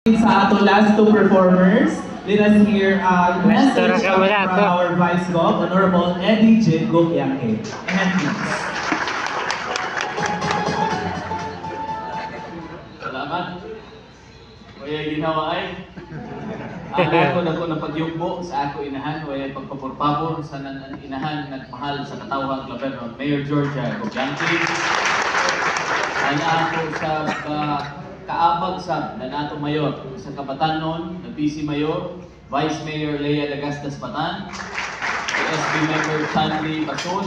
Sa ato last two performers, let us hear a message from our Vice Gov, Honorable Eddie J. Gokyake. And please. Salamat. Kaya ginawa ay ako na ko napagyugbo sa ako inahan, kaya pagpapor-pabor sa inahan nagmahal sa katawang Gobyerno, Mayor Georgia Gokyake. Ana ako sa kaabag sa Nanato Mayor sa Kabatanon, na PC Mayor, Vice Mayor Lea Dagastas Batan, SB Member Chanley Basol,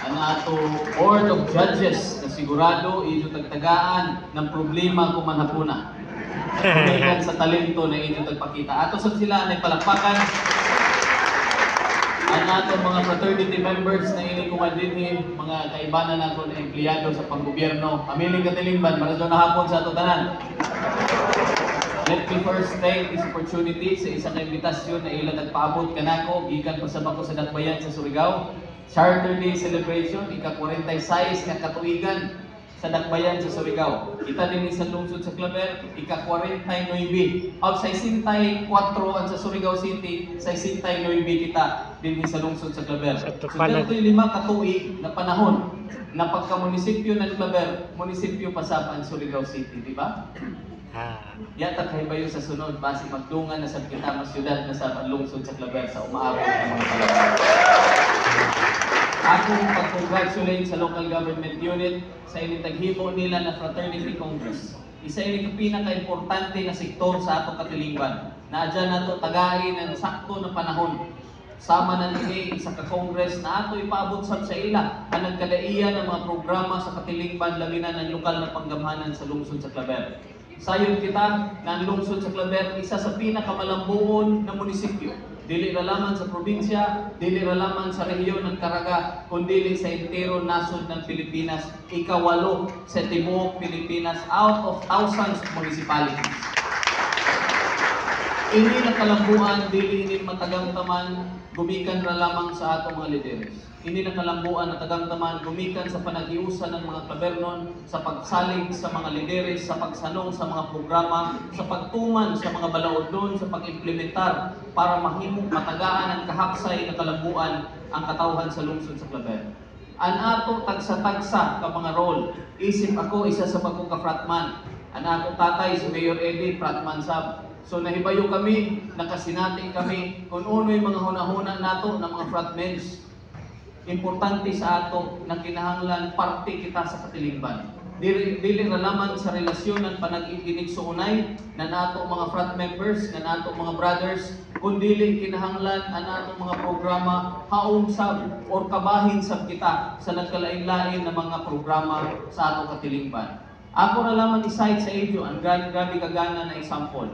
ang ato Board of Judges na sigurado inyo tagtagaan ng problema kung manhapuna. Kumikan sa talento na inyo tagpakita. Ato sa sila na palakpakan ang ato mga fraternity members na ini kumadinhi, mga kaibanan nato na empleyado sa panggobyerno. Amiling katilingban, maradyo na hapon sa ato tanan. Let me first take this opportunity sa isang invitasyon na ilang nagpaabot kanako gikan pasabak ko sa Dakbayan sa Surigao. Charter Day celebration, ika-46 nga katuigan sa Dakbayan sa Surigao. Kita din sa lungsod sa Claver, ika-49 out sa 64 ang sa Surigao City, sa 69 kita din sa lungsod sa Claver. So dito yung 5 katuig na panahon na pagka-munisipyo ng Claver, munisipyo pasapan Surigao City, di ba? Yata kahibayo sa sunod, base magdungan na sa kita mas syudad na sa lungsod sa Claver sa umaabot ng mga palabas. Akong pag-congratulate sa local government unit sa initaghimo nila na Fraternity Congress. Isa ini ang pinaka-importante na sektor sa atong katilingban. Na adyan nato tagain ng sakto na panahon. Sama na nini sa ka-congress na ato ipaabot sa ila ang nagkadaiya ng mga programa sa katilingban labi na ng lokal na panggamhanan sa lungsod sa Claver. Sayon kita na ang lungsod sa Claver isa sa pinakamalambuon na munisipyo. Dili ra lamang sa probinsya, dili ra lamang sa rehiyon ng Caraga, kundi sa entero nasod ng Pilipinas, ika-8 sa tibuok Pilipinas out of thousands of municipalities. Ini nakalambuan, dili ini matagamtaman, gumikan ra lamang sa atong mga lideres. Ini nakalambuan na tagamtaman, gumikan sa panagiusan ng mga Clavernon, sa pagsalig sa mga lideres, sa pagsanong sa mga programa, sa pagtuman sa mga balaodon, sa pag-implementar para mahimong matagaan ang kahapsay na kalambuan ang katawhan sa lungsod sa Claver. An ato tagsa-tagsa ka mga role, isip ako isa sa pagkaka-fratman. An ato tatay si Mayor Eddie, fratman sab. So nahibayo kami, nakasinati kami, kung uno'y mga hunahuna nato ng mga fratmens. Importante sa ato na kinahanglan parte kita sa katilingban. Dili ra lamang sa relasyon ng panag-iginig sa unay na nato mga frat members, na nato mga brothers, kundi kinahanglan ang nato mga programa haom sab or kabahin sab kita sa nagkalain-lain na mga programa sa ato katilingban. Ako ra lamang iside sa inyo ang grabe kagana na example.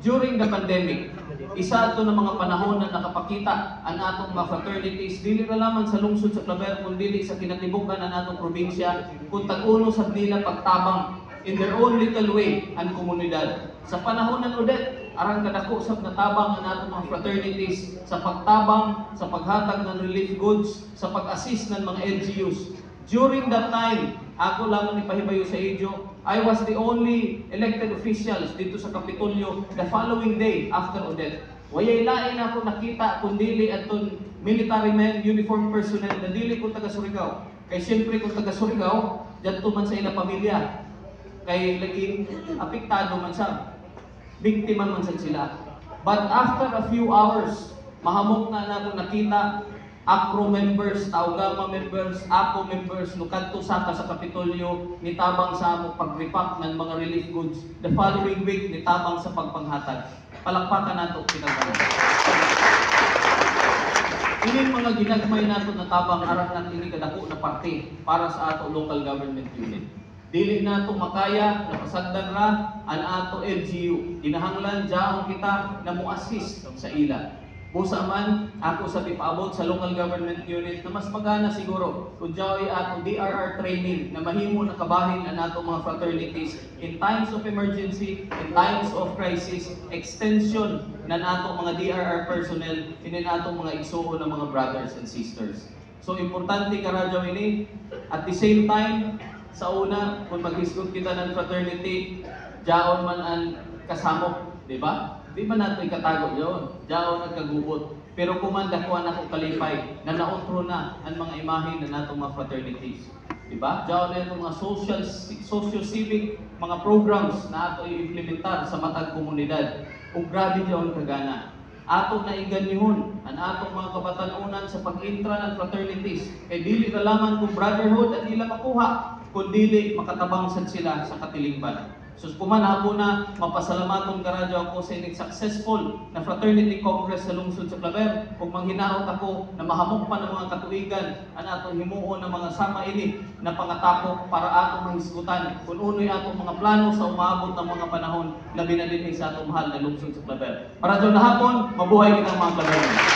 During the pandemic, isa ito ng mga panahon na nakapakita ang atong mga fraternities, dili ra lamang sa lungsod sa Claver, kundi sa kinatibukan ng atong probinsya, kung tag-uno sa nila pagtabang in their own little way ang komunidad. Sa panahon ng Odette, arang kadako sa natabang ang atong mga fraternities sa pagtabang, sa paghatag ng relief goods, sa pag-assist ng mga LGUs. During that time, ako lamang ipahibayo sa inyo, I was the only elected officials dito sa Kapitolyo the following day after Odette. Wayay lain ako nakita kundili atong military men, uniform personnel na dili ko taga Surigao. Kay siyempre kung taga Surigao, dyan man sa ilang pamilya. Kay laging apektado man sa, biktima man sa sila. But after a few hours, mahamok na ako nakita ACRO members, Taugama members, APO members, nukadto saka sa Kapitolyo, nitabang sa among pag-repack ng mga relief goods. The following week, nitabang sa pagpanghatag. Palakpakan nato kinagano. Ini mga ginagmay nato na tabang aral ng ini kadako na parte para sa ato local government unit. Dili nato makaya na pasagdan ra ang ato LGU. Kinahanglan jaon kita na mo-assist sa ila. Busa man, ako sa pipaabot sa local government unit na mas magana siguro kung dyaoy ato DRR training na mahimo na kabahin ang ato mga fraternities in times of emergency, in times of crisis, extension na ato mga DRR personnel, in ato mga igsuon ng mga brothers and sisters. So importante karadyo ini, at the same time, sa una, kung maghisgot kita ng fraternity, dyaon man ang kasamok Di ba? Di ba nato ikatago yun? Diyaw nagkagubot. Pero kumanda ko ako kalipay na nautro na ang mga imahe na natong mga fraternities. Diba? Diyaw na itong mga socio-civic mga programs na ato i-implementar sa matag komunidad. Kung grabe diyaw kagana. Ato na iganihon ang atong mga kabatanunan sa pag-intra ng fraternities. Kay dili na lamang kung brotherhood at ila makuha, kundi dili makatabang sad sila sa katilingban. So kuman ako na mapasalamaton karadyo ako sa ining successful na fraternity congress sa lungsod sa Claver ug manghinaot ako na mahamok pa ng mga katuigan ang atong himuon ng mga sama ini na pangatapok para atong mahisgutan kung unoy atong mga plano sa umaabot ng mga panahon na binadinhi sa atong mahal na lungsod sa Claver. Para sa hapon, mabuhay kitang mga Claver.